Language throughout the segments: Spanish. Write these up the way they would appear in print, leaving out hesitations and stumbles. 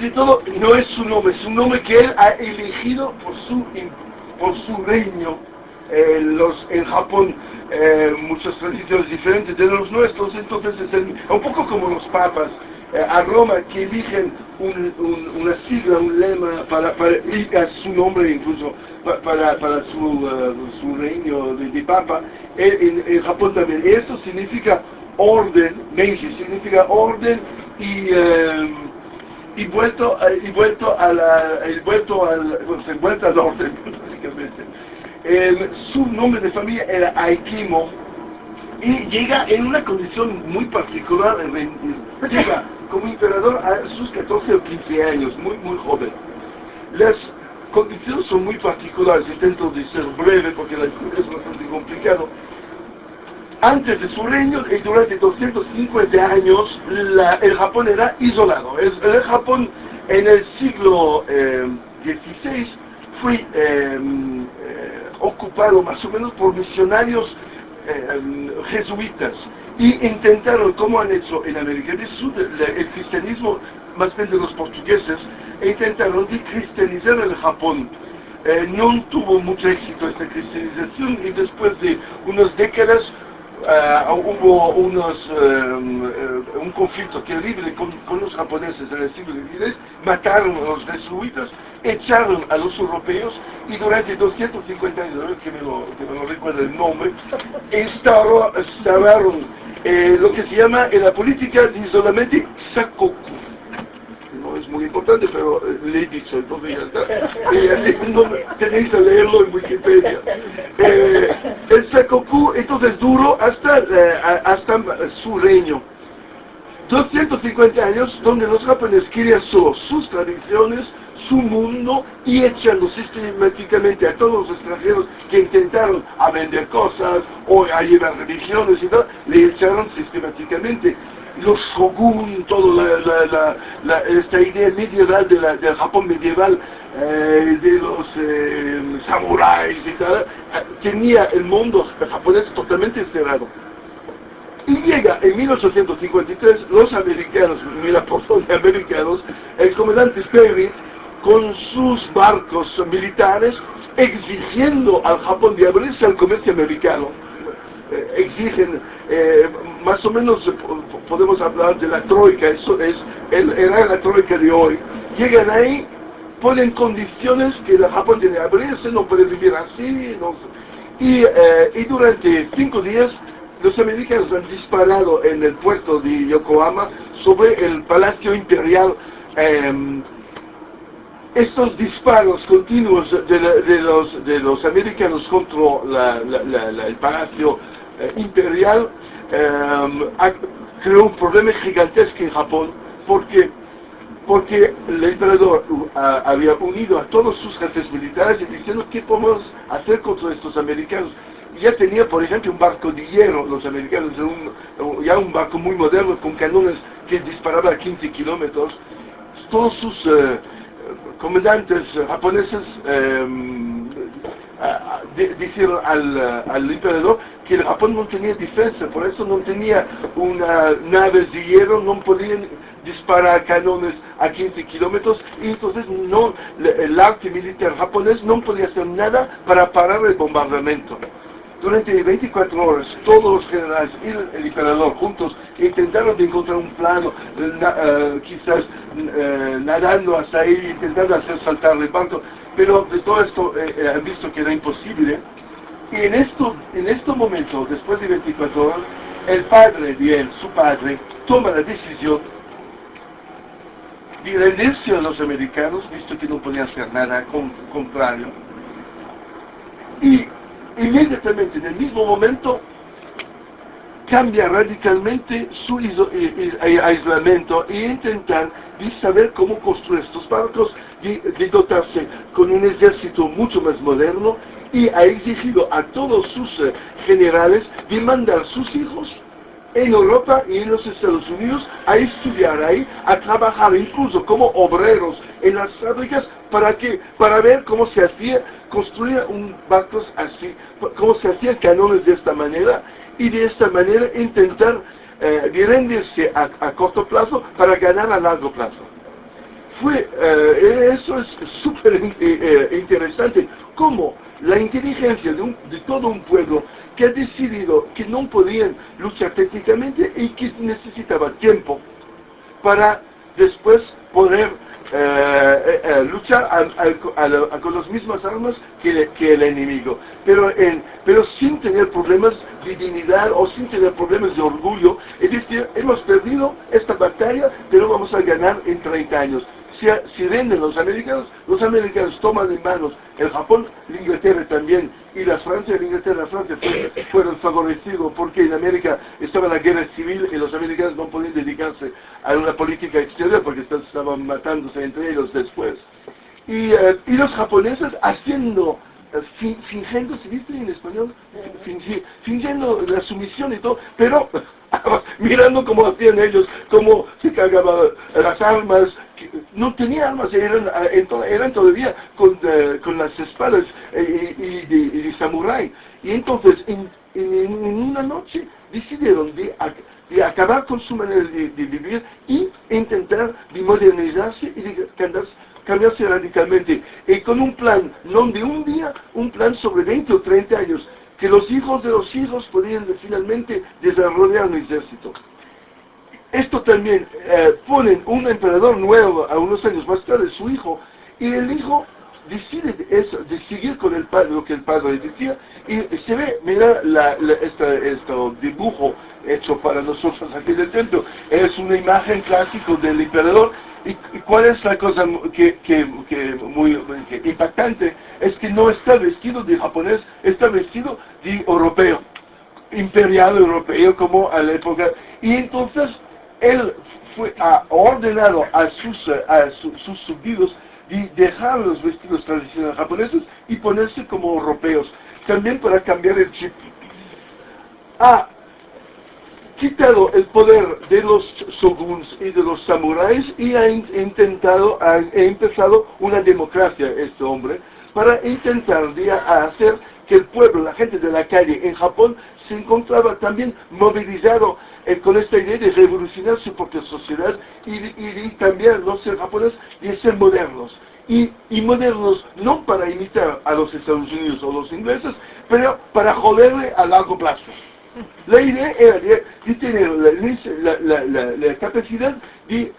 antes de todo, no es su nombre que él ha elegido por su reino. En Japón, muchas tradiciones diferentes de los nuestros, entonces es un poco como los papas a Roma, que eligen una sigla, un lema y a su nombre incluso para su reino de papa. En Japón también eso significa orden. Meiji significa orden y vuelta al orden, básicamente. Su nombre de familia era Aikimo y llega en una condición muy particular. Llega como emperador a sus 14 o 15 años, muy joven. Las condiciones son muy particulares, intento de ser breve porque la historia es bastante complicado. Antes de su reino, y durante 250 años, el Japón era isolado. El Japón en el siglo XVI fue ocupado más o menos por misionarios jesuitas y intentaron, como han hecho en América del Sur, el cristianismo más bien de los portugueses, intentaron de cristianizar el Japón. No tuvo mucho éxito esta cristianización y después de unas décadas hubo un conflicto terrible con los japoneses en el siglo XVI, mataron a los jesuitas, echaron a los europeos y durante 250 años, que me lo recuerda el nombre, instauraron lo que se llama en la política de isolamiento Sakoku. No es muy importante, pero le he dicho, entonces ya está. Tenéis que leerlo en Wikipedia. El Sakoku entonces duró hasta su reino. 250 años donde los japoneses querían solo sus tradiciones, su mundo, y echando sistemáticamente a todos los extranjeros que intentaron a vender cosas o a llevar religiones y tal, le echaron sistemáticamente. Los shogun, toda esta idea medieval del Japón medieval, de los samuráis y tal, tenía el mundo japonés totalmente cerrado. Y llega en 1853 los americanos, mira por dónde americanos, el comandante Perry con sus barcos militares exigiendo al Japón de abrirse al comercio americano. Exigen, más o menos podemos hablar de la troika, era la troika de hoy. Llegan ahí, ponen condiciones que el Japón tiene que abrirse, no puede vivir así, y durante 5 días los americanos han disparado en el puerto de Yokohama sobre el Palacio Imperial. Estos disparos continuos de los americanos contra el Palacio Imperial creó un problema gigantesco en Japón, porque el emperador había unido a todos sus jefes militares y diciendo qué podemos hacer contra estos americanos. Ya tenía, por ejemplo, un barco de hierro, los americanos, ya un barco muy moderno con canones que disparaba a 15 kilómetros. Todos sus comandantes japoneses dijeron al emperador que el Japón no tenía defensa, por eso no tenía una naves de hierro, no podían disparar canones a 15 kilómetros, y entonces el arte militar japonés no podía hacer nada para parar el bombardamiento. Durante 24 horas, todos los generales y el emperador juntos intentaron de encontrar un plano, quizás nadando hasta ahí, intentando hacer saltar el barco, pero de todo esto han visto que era imposible. Y en este momento, después de 24 horas, el padre de él, su padre, toma la decisión de rendirse a los americanos, visto que no podía hacer nada contrario. Y inmediatamente, en el mismo momento, cambia radicalmente su aislamiento e intentar saber cómo construir estos barcos, de dotarse con un ejército mucho más moderno, y ha exigido a todos sus generales de mandar sus hijos en Europa y en los Estados Unidos a estudiar ahí, a trabajar incluso como obreros en las fábricas para ver cómo se hacía construir barcos así, cómo se hacían canones de esta manera, y de esta manera intentar de rendirse a corto plazo para ganar a largo plazo. Eso es súper interesante, cómo la inteligencia de todo un pueblo que ha decidido que no podían luchar técnicamente y que necesitaba tiempo para después poder luchar con las mismas armas que el enemigo, pero sin tener problemas de dignidad o sin tener problemas de orgullo. Es decir, hemos perdido esta batalla, pero vamos a ganar en 30 años. Si venden los americanos toman en manos el Japón, la Inglaterra también, y la Francia, fueron favorecidos porque en América estaba la guerra civil y los americanos no podían dedicarse a una política exterior porque estaban matándose entre ellos después. Y los japoneses haciendo, fingiendo, ¿se dice en español? Fingiendo la sumisión y todo, pero mirando cómo hacían ellos, cómo se cargaban las armas, no tenían armas, eran todavía con las espadas y de samurái. Y entonces, en una noche, decidieron de acabar con su manera de vivir y intentar de modernizarse y de cambiarse radicalmente. Y con un plan, no de un día, un plan sobre 20 o 30 años, que los hijos de los hijos podían finalmente desarrollar un ejército. Esto también ponen un emperador nuevo a unos años más tarde, su hijo, y el hijo decide de seguir con el padre, lo que el padre decía, y se ve, mira este dibujo hecho para nosotros aquí dentro, es una imagen clásica del emperador. ¿Y cuál es la cosa que muy impactante? Es que no está vestido de japonés, está vestido de europeo, imperial europeo, como a la época. Y entonces él ha ordenado a sus súbditos de dejar los vestidos tradicionales japoneses y ponerse como europeos, también para cambiar el chip. Ha quitado el poder de los shoguns y de los samuráis y ha empezado una democracia este hombre para intentar hacer que el pueblo, la gente de la calle en Japón se encontraba también movilizado con esta idea de revolucionar su propia sociedad y de cambiar los ser japoneses y de ser modernos. Y modernos no para imitar a los Estados Unidos o los ingleses, pero para joderle a largo plazo. La idea era de tener la capacidad de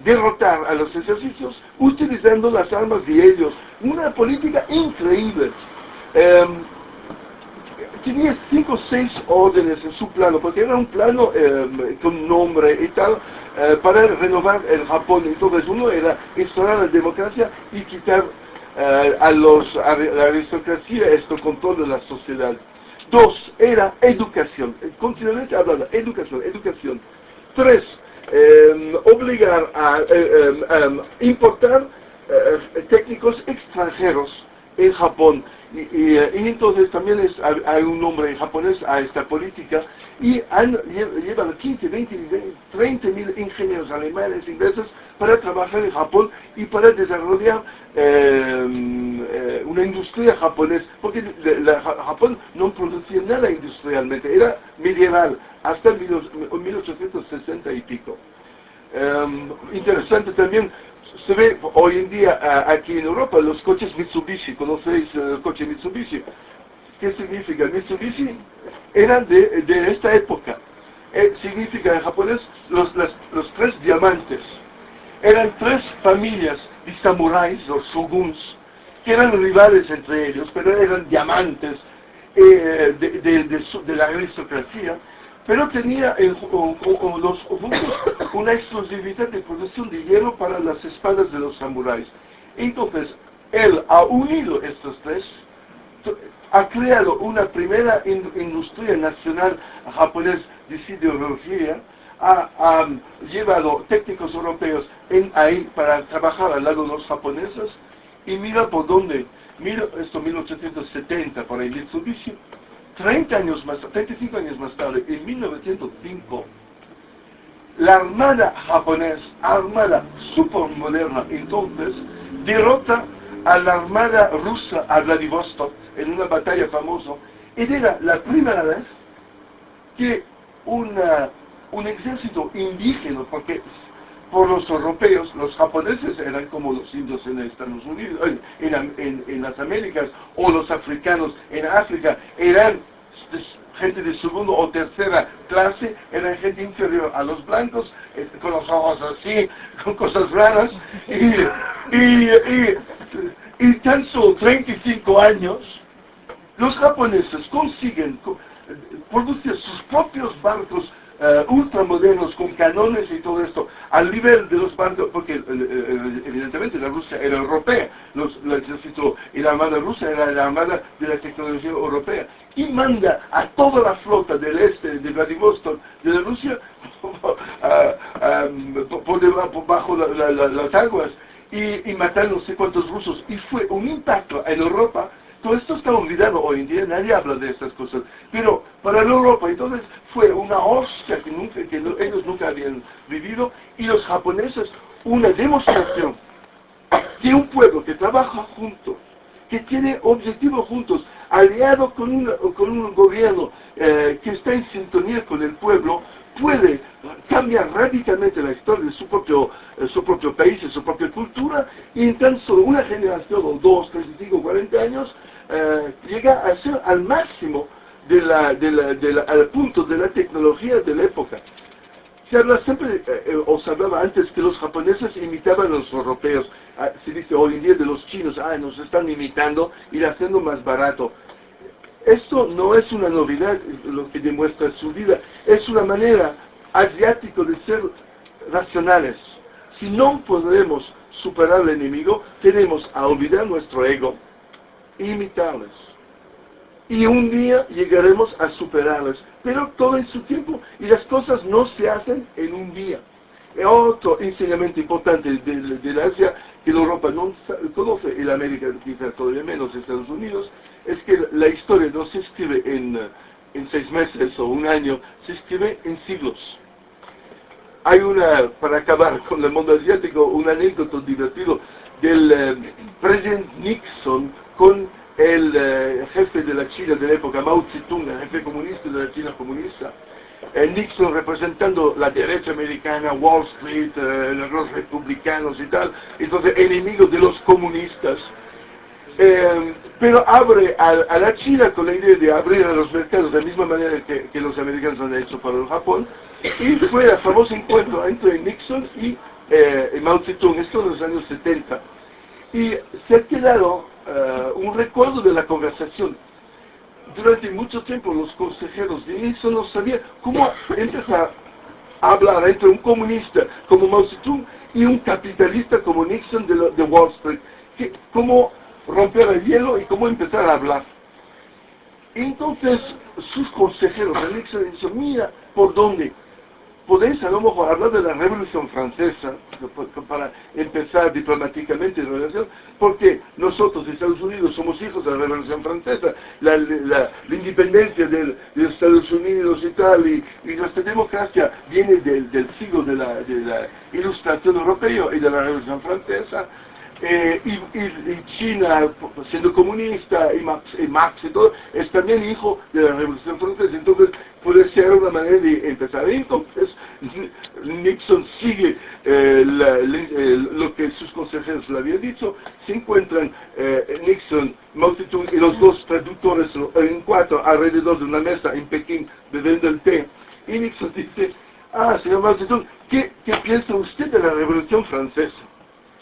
derrotar a los ejercicios utilizando las armas de ellos. Una política increíble. Tenía 5 o 6 órdenes en su plano, porque era un plano con nombre y tal, para renovar el Japón. Entonces uno era instaurar la democracia y quitar a la aristocracia esto control de la sociedad. 2 era educación, continuamente hablando, educación. 3, obligar a importar técnicos extranjeros en Japón. Y entonces también hay un nombre en japonés a esta política, y llevan 15, 20, 30 mil ingenieros alemanes, ingleses, para trabajar en Japón y para desarrollar una industria japonesa, porque Japón no producía nada industrialmente, era medieval, hasta 1860 y pico. Interesante también, se ve hoy en día aquí en Europa los coches Mitsubishi. ¿Conocéis el coche Mitsubishi? ¿Qué significa? Mitsubishi eran de esta época. Significa en japonés los 3 diamantes. Eran 3 familias de samuráis, los shoguns, que eran rivales entre ellos, pero eran diamantes de la aristocracia. Pero tenía los juntos una exclusividad de producción de hierro para las espadas de los samuráis. Entonces, él ha unido estos 3, ha creado una primera industria nacional japonesa de siderurgia, ha llevado técnicos europeos ahí para trabajar al lado de los japoneses, y mira por dónde, mira esto 1870 para el Mitsubishi. 35 años más tarde, en 1905, la armada japonesa, armada super moderna entonces, derrota a la armada rusa a Vladivostok en una batalla famosa, y era la primera vez que un ejército indígena, porque por los europeos. Los japoneses eran como los indios en Estados Unidos, en las Américas, o los africanos en África, eran gente de segunda o tercera clase, eran gente inferior a los blancos, con los ojos así, con cosas raras, y tan solo 35 años, los japoneses consiguen producir sus propios barcos ultramodernos con canones y todo esto al nivel de los barcos, porque evidentemente la Rusia era europea, el ejército y la armada rusa era la armada de la tecnología europea, y manda a toda la flota del este de Vladivostok de la Rusia por bajo las aguas y matar no sé cuántos rusos, y fue un impacto en Europa. Todo esto está olvidado hoy en día, nadie habla de estas cosas, pero para la Europa entonces fue una hostia que ellos nunca habían vivido, y los japoneses una demostración de un pueblo que trabaja junto, que tiene objetivos juntos, aliado con un gobierno que está en sintonía con el pueblo, puede cambiar radicalmente la historia de su propio país, de su propia cultura, y en tan solo una generación, o 2, 35, 40 años, llega a ser al máximo al punto de la tecnología de la época. Se habla siempre, os hablaba antes, que los japoneses imitaban a los europeos. Se dice hoy en día de los chinos, nos están imitando y haciendo más barato. Esto no es una novedad, lo que demuestra su vida, es una manera asiática de ser racionales. Si no podemos superar al enemigo, tenemos a olvidar nuestro ego e imitarles. Y un día llegaremos a superarles, pero todo en su tiempo, y las cosas no se hacen en un día. Otro enseñamiento importante de Asia, que la Europa no conoce, y la América quizás todavía menos, Estados Unidos, es que la historia no se escribe en 6 meses o un año, se escribe en siglos. Hay para acabar con el mundo asiático, un anécdota divertido del presidente Nixon con el jefe de la China de la época, Mao Zedong, el jefe comunista de la China comunista. Nixon representando la derecha americana, Wall Street, los republicanos y tal, entonces enemigo de los comunistas. Pero abre a la China con la idea de abrir a los mercados de la misma manera que los americanos han hecho para el Japón, y fue el famoso encuentro entre Nixon y Mao Zedong, esto en los años 70, y se ha quedado un recuerdo de la conversación. Durante mucho tiempo los consejeros de Nixon no sabían cómo empezar a hablar entre un comunista como Mao Zedong y un capitalista como Nixon de Wall Street, cómo romper el hielo y cómo empezar a hablar. Entonces sus consejeros de Nixon dicen, mira, ¿por dónde? Podéis a lo mejor hablar de la Revolución Francesa para empezar diplomáticamente la relación, porque nosotros, Estados Unidos, somos hijos de la Revolución Francesa, la independencia de Estados Unidos y tal, y nuestra democracia viene del siglo de la Ilustración Europea y de la Revolución Francesa. Y China, siendo comunista, y Marx y todo, es también hijo de la Revolución Francesa, entonces puede ser una manera de empezar. Entonces Nixon sigue lo que sus consejeros le habían dicho, se encuentran Nixon, Mao Zedong y los dos traductores en 4 alrededor de una mesa en Pekín bebiendo el té, y Nixon dice, señor Mao Zedong, ¿qué piensa usted de la Revolución Francesa?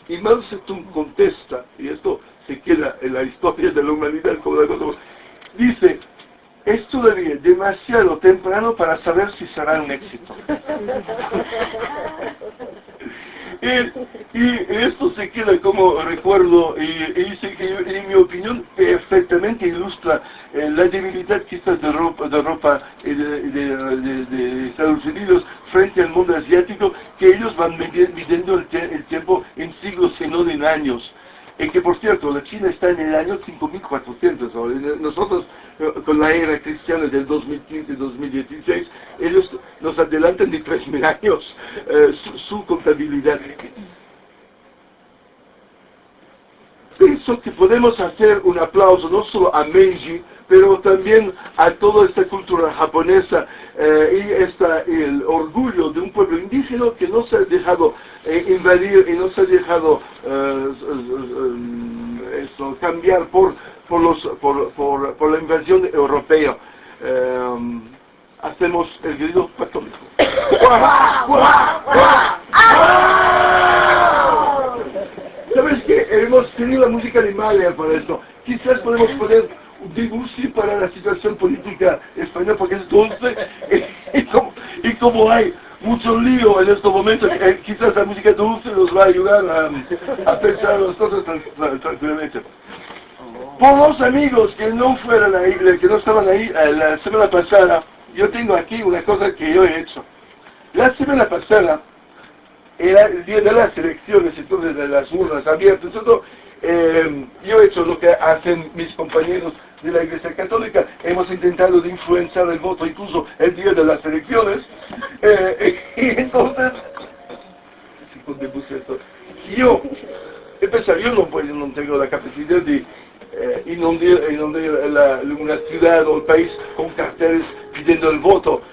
Y Mao Zedong contesta, y esto se queda en la historia de la humanidad como la cosa, dice, es todavía demasiado temprano para saber si será un éxito. y esto se queda como recuerdo, y en mi opinión perfectamente ilustra la debilidad quizás de Europa y de Estados Unidos frente al mundo asiático, que ellos van midiendo el tiempo en siglos y no en años. Y que, por cierto, la China está en el año 5400 ahora. Nosotros, con la era cristiana del 2015-2016, ellos nos adelantan de 3000 años su contabilidad. Pienso que podemos hacer un aplauso no solo a Meiji pero también a toda esta cultura japonesa y el orgullo de un pueblo indígena que no se ha dejado invadir y no se ha dejado cambiar por la invasión europea. Hacemos el grito católico. ¿Sabes qué? Hemos tenido la música animal para esto. Quizás podemos poner un Debussy para la situación política española porque es dulce y como hay mucho lío en estos momentos, quizás la música dulce nos va a ayudar a pensar las cosas tranquilamente. Por los amigos que no fueron ahí, que no estaban ahí la semana pasada, yo tengo aquí una cosa que yo he hecho. La semana pasada era el día de las elecciones, entonces de las urnas abiertas, todo. Yo he hecho lo que hacen mis compañeros de la Iglesia Católica, hemos intentado de influenciar el voto incluso el día de las elecciones, y entonces, yo no tengo la capacidad de inundar una ciudad o el país con carteles pidiendo el voto,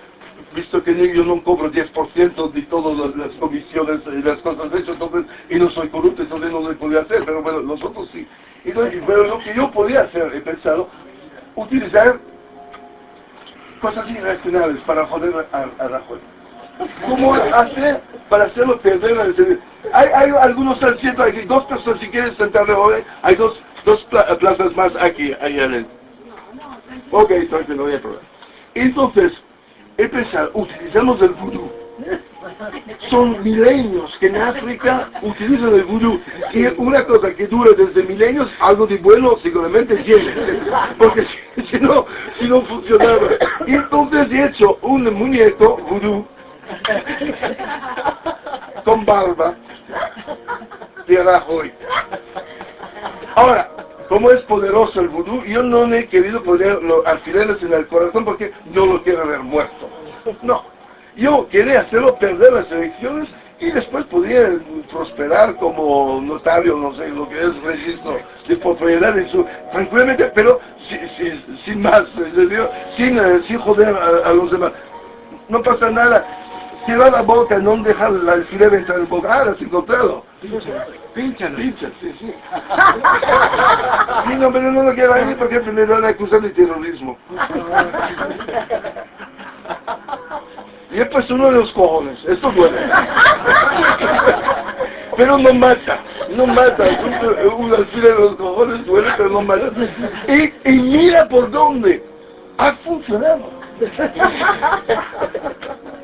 visto que yo no cobro 10% de todas las comisiones y las cosas de eso, entonces, y no soy corrupto, entonces no lo podía hacer, pero bueno, nosotros sí. Pero lo que yo podía hacer, he pensado, utilizar cosas irracionales para joder a Rajoy. ¿Cómo hacer para hacerlo perder la decisión? Hay algunos asientos, hay dos personas, si quieren sentarle hoy, hay dos plazas más aquí, ahí adentro. Ok, tranquilo, no hay problema. Entonces, he pensado, utilizamos el vudú. Son milenios que en África utilizan el vudú, y una cosa que dura desde milenios, algo de bueno seguramente tiene, porque si no funcionaba. Y entonces he hecho un muñeco vudú con barba de Rajoy. Ahora, como es poderoso el vudú, yo no he querido poner los alfileres en el corazón porque no lo quiero ver muerto. No, yo quería hacerlo perder las elecciones y después podría prosperar como notario, no sé lo que es registro de propiedad, tranquilamente, pero sin más, sin joder a los demás. No pasa nada. Cierra la boca, no dejar el alfiler entrar en la boca. Ah, lo has encontrado. Pincha, sí. Sí, no, pero no lo quiero ahí porque me van a acusar de terrorismo. Y he puesto uno de los cojones. Esto duele. Pero no mata. Un alfiler de los cojones duele, pero no mata. Y mira por dónde. Ha funcionado.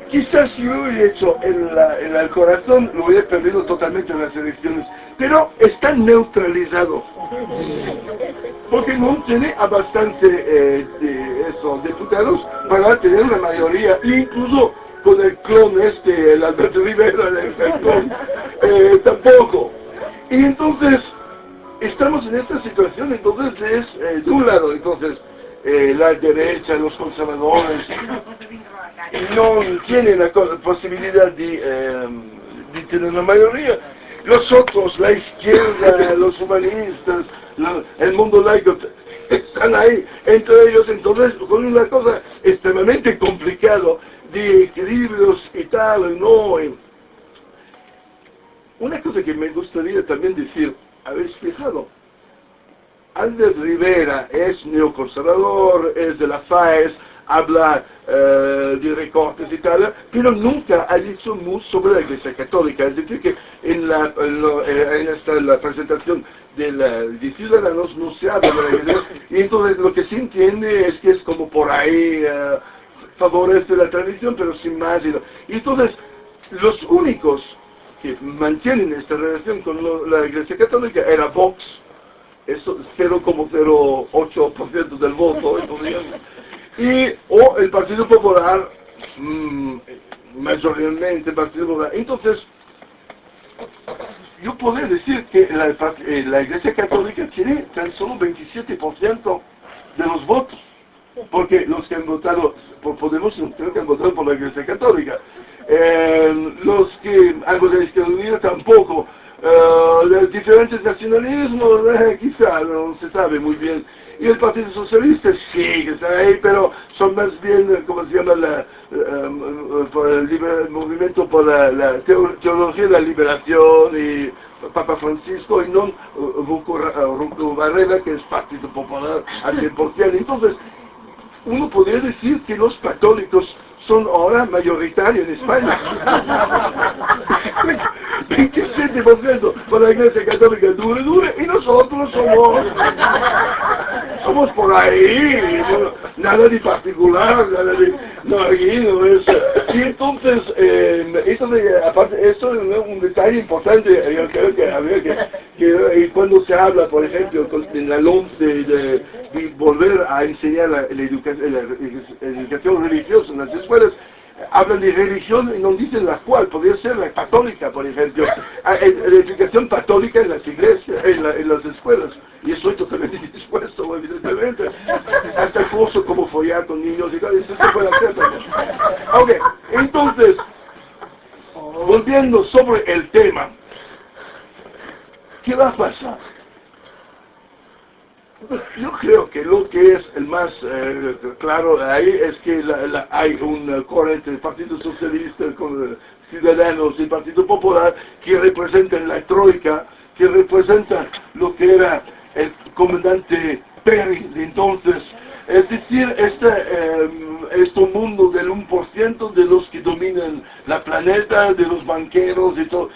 Quizás si lo hubiera hecho en el corazón, lo hubiera perdido totalmente en las elecciones, pero está neutralizado, porque no tiene a bastante diputados para tener una mayoría, incluso con el clon el Alberto Rivera, el clon, tampoco. Y entonces, estamos en esta situación, entonces es de un lado, entonces, la derecha, los conservadores, no tienen la posibilidad de tener una mayoría. Los otros, la izquierda, los humanistas, el mundo laico, están ahí entre ellos, entonces con una cosa extremadamente complicada de equilibrios y tal, no. Una cosa que me gustaría también decir, habéis fijado, Albert Rivera es neoconservador, es de la FAES, habla de recortes y tal, pero nunca ha dicho mucho sobre la Iglesia Católica. Es decir, que en la presentación de Ciudadanos no se habla de la Iglesia, y entonces lo que se entiende es que es como por ahí favorece la tradición, pero sin más. Y entonces, los únicos que mantienen esta relación con la Iglesia Católica era Vox, eso 0,08% del voto, o el Partido Popular, mayoritariamente el Partido Popular. Entonces, yo podría decir que la Iglesia Católica tiene tan solo 27% de los votos, porque los que han votado por Podemos creo que han votado por la Iglesia Católica. Los que algo de la Izquierda Unida tampoco de diferentes nacionalismos, quizá, no se sabe muy bien. Y el Partido Socialista sí, que está ahí, pero son más bien, ¿cómo se llama? Por el movimiento por la teología de la liberación y Papa Francisco, y no Rocco Varela, que es Partido Popular al 100%. Entonces, uno podría decir que los católicos son ahora mayoritarios en España. 27% por la Iglesia Católica dure, y nosotros somos por ahí, nada de particular, nada de... No, aquí no es... Y entonces, aparte, esto es un detalle importante, yo creo que habría que cuando se habla, por ejemplo, en la LOMS de volver a enseñar la educación religiosa en las escuelas, hablan de religión y no dicen la cual, podría ser la católica, por ejemplo, la educación católica en las iglesias, en las escuelas, y estoy totalmente dispuesto, evidentemente, hasta el curso como follar con niños y tal, eso se puede hacer también. Ok, entonces, volviendo sobre el tema, ¿qué va a pasar? Yo creo que lo que es el más claro ahí es que hay un corriente del Partido Socialista con Ciudadanos y el Partido Popular que representan la troika, que representan lo que era el comandante Perry de entonces, es decir, este mundo del 1% de los que dominan la planeta, de los banqueros y todo.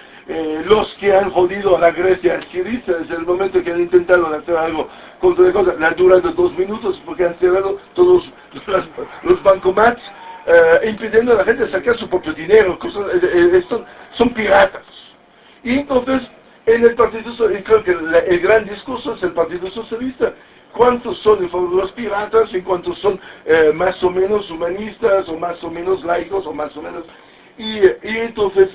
Los que han jodido a la Grecia Syriza, es el momento que han intentado hacer algo contra la cosa, la durado 2 minutos porque han cerrado todos los bancomats, impidiendo a la gente sacar su propio dinero, son piratas. Y entonces, en el Partido Socialista, creo que el gran discurso es el Partido Socialista. ¿Cuántos son en favor de los piratas y cuántos son más o menos humanistas o más o menos laicos o más o menos... Y entonces,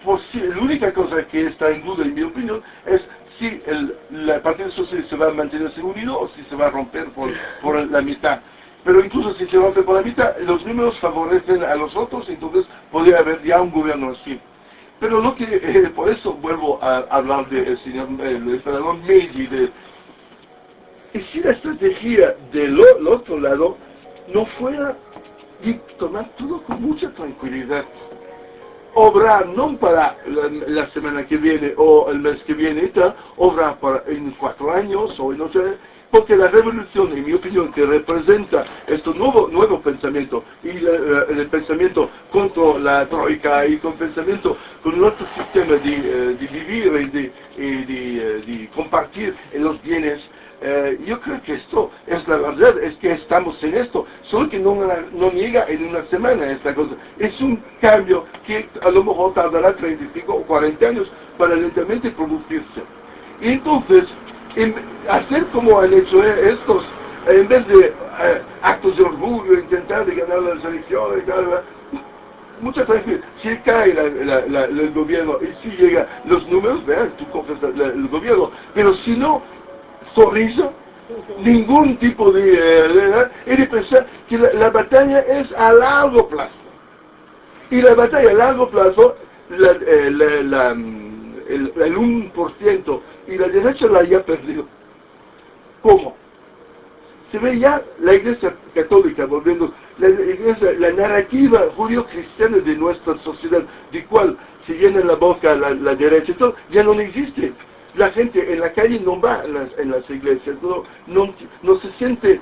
la única cosa que está en duda, en mi opinión, es si el Partido Socialista va a mantenerse unido o si se va a romper por la mitad. Pero incluso si se rompe por la mitad, los números favorecen a los otros, entonces podría haber ya un gobierno así. Pero lo que, por eso vuelvo a hablar del senador Meiji, y si la estrategia del otro lado no fuera de tomar todo con mucha tranquilidad, obrar no para la semana que viene o el mes que viene y tal, obrar en 4 años o en 8 años, porque la revolución, en mi opinión, que representa este nuevo pensamiento y el pensamiento contra la troika y con pensamiento con otro sistema de vivir y de compartir en los bienes, yo creo que esto es la verdad, es que estamos en esto, solo que no llega en una semana esta cosa. Es un cambio que a lo mejor tardará 35 o 40 años para lentamente producirse. Y entonces, hacer como han hecho estos, en vez de actos de orgullo, intentar de ganar las elecciones, mucha tranquilidad. Si cae el gobierno y si llega los números, vean, tú coges el gobierno, pero si no, sonrisa, ningún tipo de pensar que la batalla es a largo plazo. Y la batalla a largo plazo, el 1% y la derecha la haya perdido. ¿Cómo? Se ve ya la Iglesia Católica volviendo, la narrativa judío-cristiana de nuestra sociedad, de cual se llena la boca la derecha, todo, ya no existe. La gente en la calle no va en las iglesias, no se siente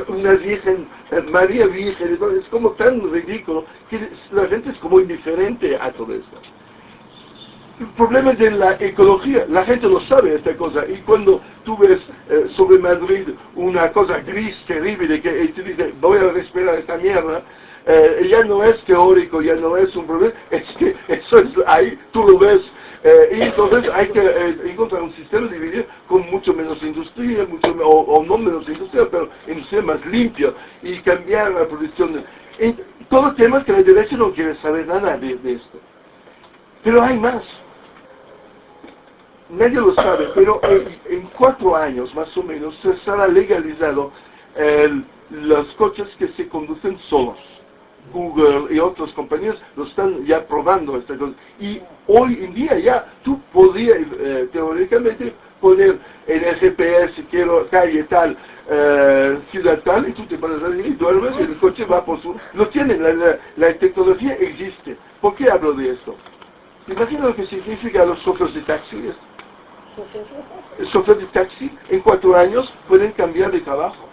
una virgen, María Virgen, es como tan ridículo que la gente es como indiferente a todo esto. El problema de la ecología, la gente lo sabe esta cosa, y cuando tú ves sobre Madrid una cosa gris terrible de que te dice voy a respirar esta mierda, ya no es teórico, ya no es un problema, es que eso es ahí, tú lo ves, y entonces hay que encontrar un sistema de vivir con mucho menos industria, o no menos industria, pero industria más limpia, y cambiar la producción. Todo temas que la derecha no quiere saber nada de esto. Pero hay más. Nadie lo sabe, pero en 4 años más o menos se será legalizado los coches que se conducen solos. Google y otras compañías lo están ya probando esta cosa. Y hoy en día ya tú podrías teóricamente poner en el GPS, quiero calle tal, ciudad tal, y tú te vas a salir y duermes y el coche va por su... Lo tienen, la tecnología existe. ¿Por qué hablo de esto? Imagina lo que significa a los choferes de taxi. El chofer de taxi en 4 años pueden cambiar de trabajo.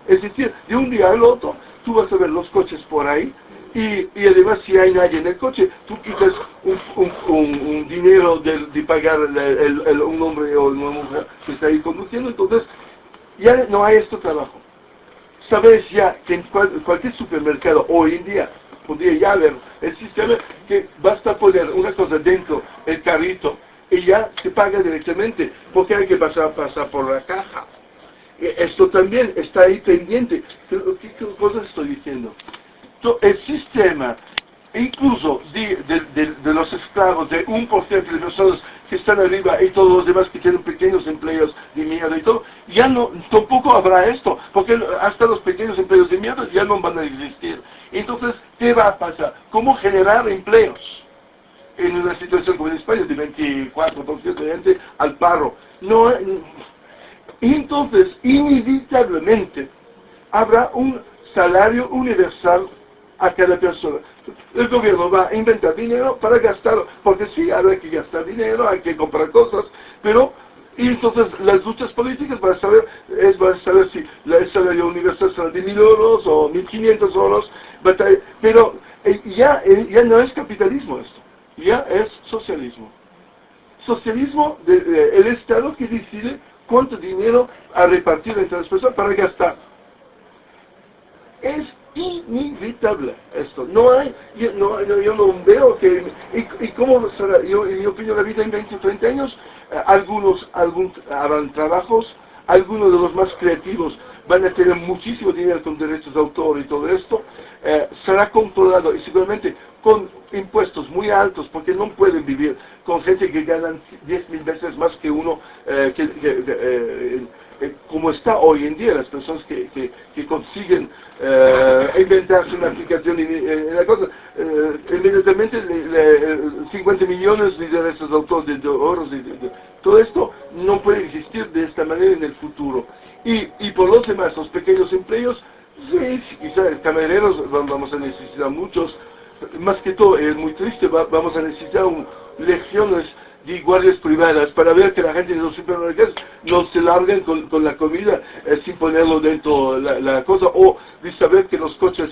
Es decir, de un día al otro, tú vas a ver los coches por ahí, y además si hay nadie en el coche, tú quitas un dinero de pagar un hombre o una mujer que está ahí conduciendo, entonces ya no hay este trabajo. Sabes ya que en cualquier supermercado hoy en día podría ya haber el sistema que basta poner una cosa dentro el carrito y ya se paga directamente, porque hay que pasar por la caja. Esto también está ahí pendiente. ¿Qué cosa estoy diciendo? El sistema, incluso de los esclavos, de 1% de personas que están arriba y todos los demás que tienen pequeños empleos de mierda y todo, ya no, tampoco habrá esto, porque hasta los pequeños empleos de mierda ya no van a existir. Entonces, ¿qué va a pasar? ¿Cómo generar empleos? En una situación como en España, de 24% de gente al paro. No, entonces, inevitablemente, habrá un salario universal a cada persona. El gobierno va a inventar dinero para gastarlo, porque sí, habrá que gastar dinero, hay que comprar cosas, pero, y entonces las luchas políticas van a saber si el salario universal será de 1.000 euros o 1.500 euros, pero ya no es capitalismo esto, ya es socialismo. Socialismo del Estado que decide cuánto dinero a repartir entre las personas para gastar. Es inevitable esto. No hay, yo no veo que, y cómo será, yo opino la vida en 20 o 30 años, algunos harán trabajos, algunos de los más creativos van a tener muchísimo dinero con derechos de autor y todo esto, será controlado y seguramente con impuestos muy altos, porque no pueden vivir con gente que ganan 10.000 veces más que uno, como está hoy en día, las personas que consiguen inventarse una aplicación en la cosa, inmediatamente 50 millones de derechos de autor, de euros, todo esto no puede existir de esta manera en el futuro. Y por los demás, los pequeños empleos, sí, quizás camareros vamos a necesitar muchos, más que todo, es muy triste, vamos a necesitar lecciones de guardias privadas para ver que la gente de los supermercados no se larguen con la comida sin ponerlo dentro la cosa, o de saber que los coches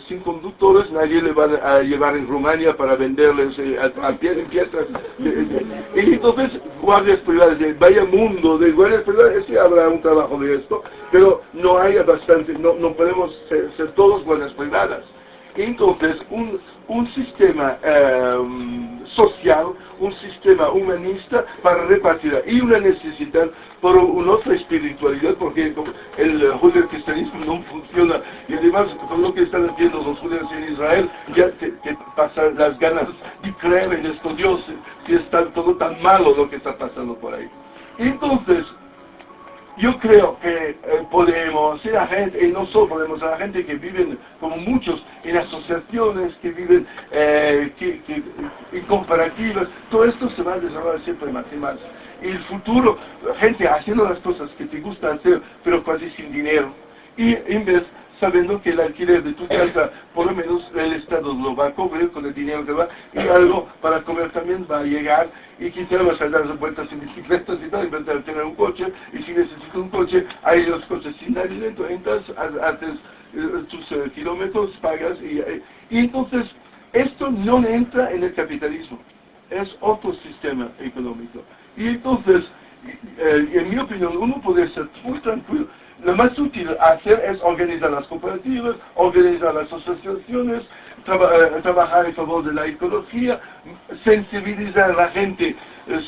sin conductores nadie le va a llevar en Rumania para venderles en piezas. Y entonces, guardias privadas, vaya mundo de guardias privadas, sí habrá un trabajo de esto, pero no hay bastante, no podemos ser todos guardias privadas. Entonces, un sistema social, un sistema humanista para repartir, y una necesidad por una otra espiritualidad, porque el judeocristianismo no funciona, y además con lo que están haciendo los judíos en Israel, ya te pasan las ganas de creer en estos dioses, si está todo tan malo lo que está pasando por ahí. Entonces, yo creo que podemos, si la gente, y no solo podemos, la gente que viven, como muchos, en asociaciones, que viven en comparativas, todo esto se va a desarrollar siempre más y más. Y el futuro, gente haciendo las cosas que te gusta hacer, pero casi sin dinero. Y en vez, sabiendo que el alquiler de tu casa, por lo menos el Estado lo va a cubrir con el dinero que va, y algo para comer también va a llegar, y quizá vas a dar vueltas en bicicletas y tal, en vez de tener un coche, y si necesitas un coche, hay los coches sin nadie dentro, entras, haces tus kilómetros, pagas, y entonces, esto no entra en el capitalismo, es otro sistema económico. Y entonces, en mi opinión, uno puede ser muy tranquilo. Lo más útil hacer es organizar las cooperativas, organizar las asociaciones, trabajar en favor de la ecología, sensibilizar a la gente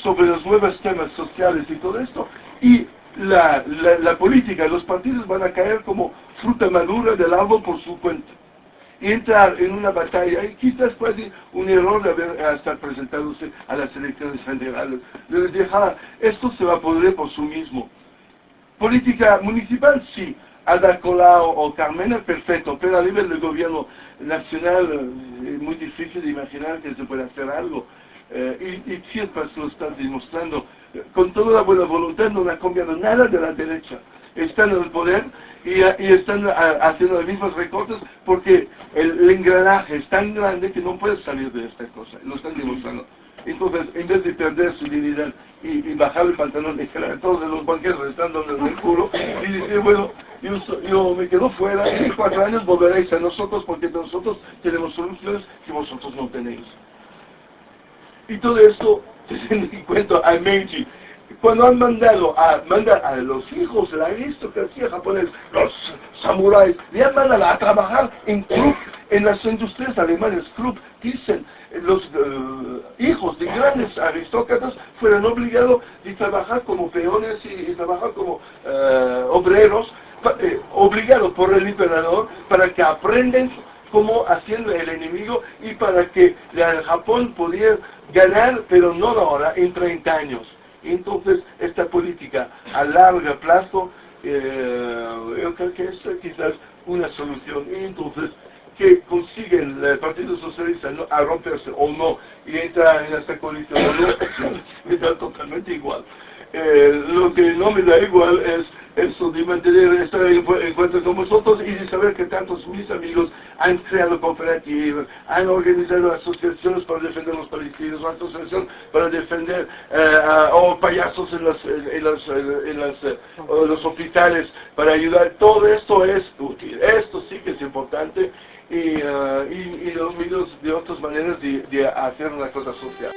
sobre los nuevos temas sociales y todo esto. Y la política, los partidos van a caer como fruta madura del árbol por su cuenta. Y entrar en una batalla, y quizás casi un error de estar presentándose a las elecciones generales. Esto se va a poder por sí mismo. Política municipal, sí. Ada Colau o Carmena, perfecto, pero a nivel del gobierno nacional es muy difícil de imaginar que se pueda hacer algo. Y Chiapas lo está demostrando, con toda la buena voluntad no ha cambiado nada de la derecha. Están en el poder y están haciendo los mismos recortes porque el engranaje es tan grande que no puede salir de esta cosa, lo están demostrando. Entonces, en vez de perder su dignidad y bajar el pantalón y que todos los banqueros están dando el culo y decir, bueno, yo me quedo fuera, en 4 años volveréis a nosotros porque nosotros tenemos soluciones que vosotros no tenéis. Y todo esto, teniendo en cuenta a Meiji, cuando han mandado a los hijos de la aristocracia japonesa, los samuráis, le han mandado a trabajar en Krupp, en las industrias alemanas. Krupp, dicen, los hijos de grandes aristócratas fueron obligados a trabajar como peones y trabajar como obreros, obligados por el emperador para que aprendan cómo haciendo el enemigo y para que Japón pudiera ganar, pero no ahora, en 30 años. Entonces, esta política a largo plazo, yo creo que es quizás una solución. Y entonces, que consiguen el Partido Socialista a romperse o no, y entrar en esta coalición o no, me da totalmente igual. Lo que no me da igual es eso de mantener estar en encuentro con vosotros y de saber que tantos mis amigos han creado cooperativas, han organizado asociaciones para defender los palestinos, asociaciones para defender o payasos en los hospitales para ayudar. Todo esto es útil, esto sí que es importante y los medios de otras maneras de hacer una cosa social.